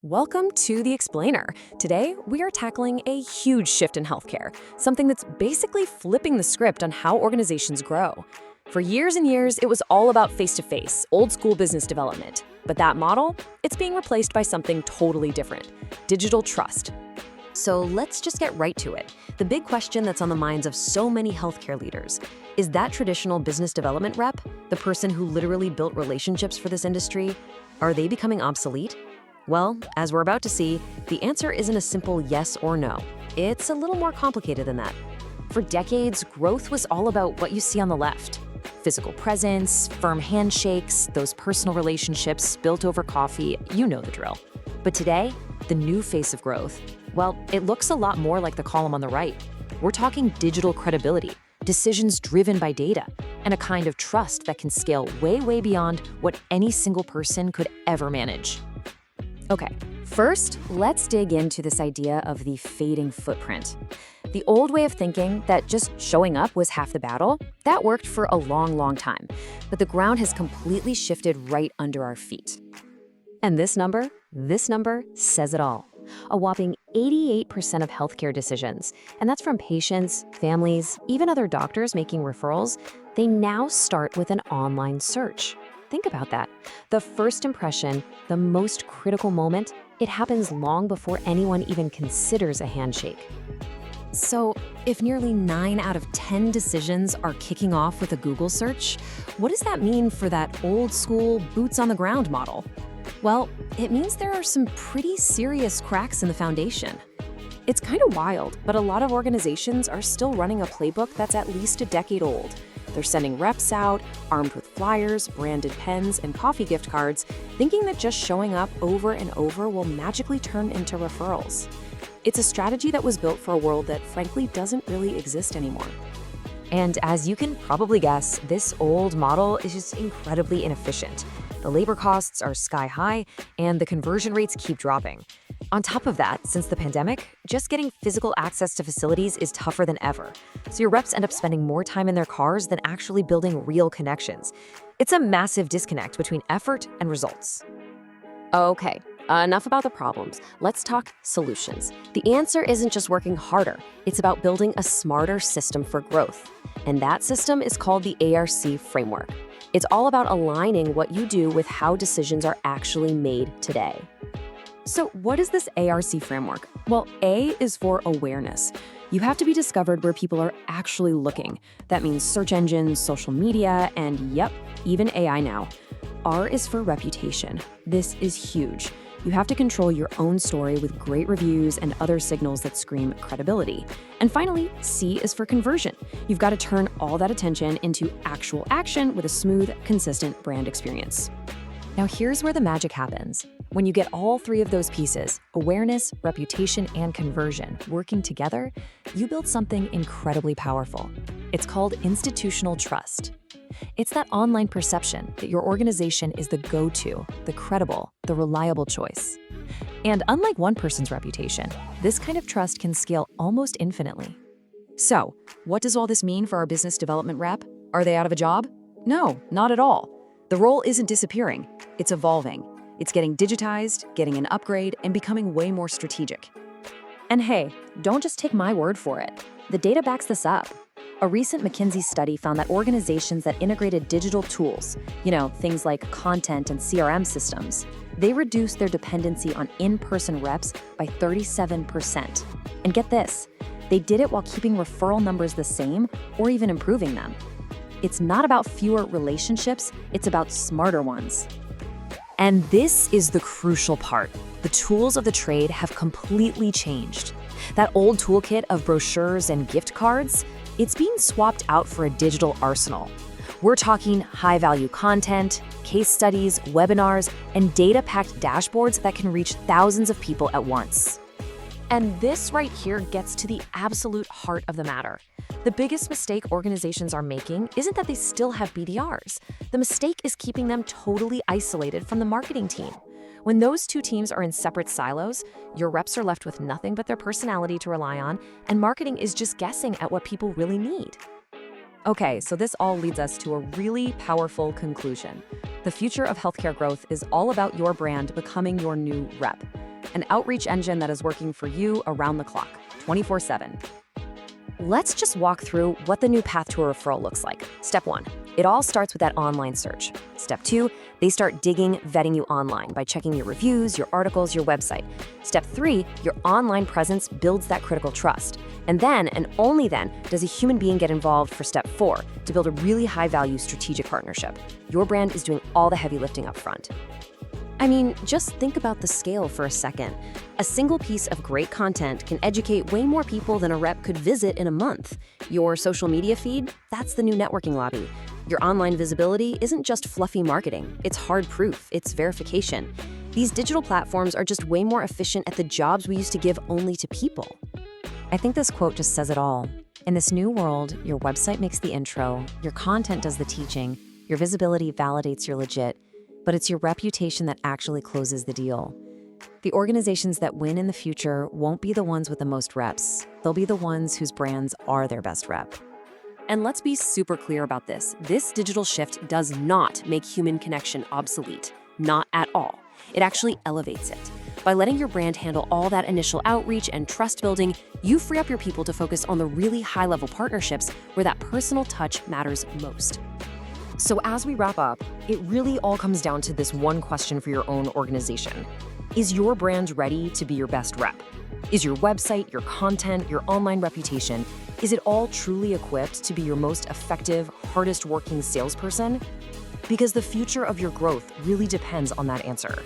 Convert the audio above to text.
Welcome to The Explainer. Today, we are tackling a huge shift in healthcare, something that's basically flipping the script on how organizations grow. For years and years, it was all about face-to-face, old-school business development. But that model, it's being replaced by something totally different: digital trust. So let's just get right to it. The big question that's on the minds of so many healthcare leaders: is that traditional business development rep, the person who literally built relationships for this industry, are they becoming obsolete? Well, as we're about to see, the answer isn't a simple yes or no. It's a little more complicated than that. For decades, growth was all about what you see on the left: physical presence, firm handshakes, those personal relationships built over coffee, you know the drill. But today, the new face of growth, well, it looks a lot more like the column on the right. We're talking digital credibility, decisions driven by data, and a kind of trust that can scale way, way beyond what any single person could ever manage. Okay, first, let's dig into this idea of the fading footprint. The old way of thinking that just showing up was half the battle, that worked for a long, long time. But the ground has completely shifted right under our feet. And this number says it all. A whopping 88% of healthcare decisions, and that's from patients, families, even other doctors making referrals, they now start with an online search. Think about that. The first impression, the most critical moment, it happens long before anyone even considers a handshake. So, if nearly 9 out of 10 decisions are kicking off with a Google search, what does that mean for that old school boots on the ground model? Well, it means there are some pretty serious cracks in the foundation. It's kind of wild, but a lot of organizations are still running a playbook that's at least a decade old. They're sending reps out, armed with flyers, branded pens, and coffee gift cards, thinking that just showing up over and over will magically turn into referrals. It's a strategy that was built for a world that frankly doesn't really exist anymore. And as you can probably guess, this old model is just incredibly inefficient. The labor costs are sky high, and the conversion rates keep dropping. On top of that, since the pandemic, just getting physical access to facilities is tougher than ever. So your reps end up spending more time in their cars than actually building real connections. It's a massive disconnect between effort and results. Okay, enough about the problems. Let's talk solutions. The answer isn't just working harder. It's about building a smarter system for growth. And that system is called the ARC framework. It's all about aligning what you do with how decisions are actually made today. So what is this ARC framework? Well, A is for awareness. You have to be discovered where people are actually looking. That means search engines, social media, and yep, even AI now. R is for reputation. This is huge. You have to control your own story with great reviews and other signals that scream credibility. And finally, C is for conversion. You've got to turn all that attention into actual action with a smooth, consistent brand experience. Now here's where the magic happens. When you get all three of those pieces, awareness, reputation, and conversion, working together, you build something incredibly powerful. It's called institutional trust. It's that online perception that your organization is the go-to, the credible, the reliable choice. And unlike one person's reputation, this kind of trust can scale almost infinitely. So, what does all this mean for our business development rep? Are they out of a job? No, not at all. The role isn't disappearing, it's evolving. It's getting digitized, getting an upgrade, and becoming way more strategic. And hey, don't just take my word for it. The data backs this up. A recent McKinsey study found that organizations that integrated digital tools, things like content and CRM systems, they reduced their dependency on in-person reps by 37%. And get this, they did it while keeping referral numbers the same or even improving them. It's not about fewer relationships, it's about smarter ones. And this is the crucial part. The tools of the trade have completely changed. That old toolkit of brochures and gift cards, it's being swapped out for a digital arsenal. We're talking high-value content, case studies, webinars, and data-packed dashboards that can reach thousands of people at once. And this right here gets to the absolute heart of the matter. The biggest mistake organizations are making isn't that they still have BDRs. The mistake is keeping them totally isolated from the marketing team. When those two teams are in separate silos, your reps are left with nothing but their personality to rely on, and marketing is just guessing at what people really need. Okay, so this all leads us to a really powerful conclusion. The future of healthcare growth is all about your brand becoming your new rep. an outreach engine that is working for you around the clock, 24/7. Let's just walk through what the new path to a referral looks like. Step 1, it all starts with that online search. Step 2, they start digging, vetting you online by checking your reviews, your articles, your website. Step 3, your online presence builds that critical trust. And then, and only then, does a human being get involved for step 4, to build a really high-value strategic partnership. Your brand is doing all the heavy lifting up front. I mean, just think about the scale for a second. A single piece of great content can educate way more people than a rep could visit in a month. Your social media feed, that's the new networking lobby. Your online visibility isn't just fluffy marketing, it's hard proof, it's verification. These digital platforms are just way more efficient at the jobs we used to give only to people. I think this quote just says it all. In this new world, your website makes the intro, your content does the teaching, your visibility validates you're legit, but it's your reputation that actually closes the deal. The organizations that win in the future won't be the ones with the most reps. They'll be the ones whose brands are their best rep. And let's be super clear about this. This digital shift does not make human connection obsolete. Not at all. It actually elevates it. By letting your brand handle all that initial outreach and trust building, you free up your people to focus on the really high-level partnerships where that personal touch matters most. So as we wrap up, it really all comes down to this one question for your own organization. Is your brand ready to be your best rep? Is your website, your content, your online reputation, is it all truly equipped to be your most effective, hardest working salesperson? Because the future of your growth really depends on that answer.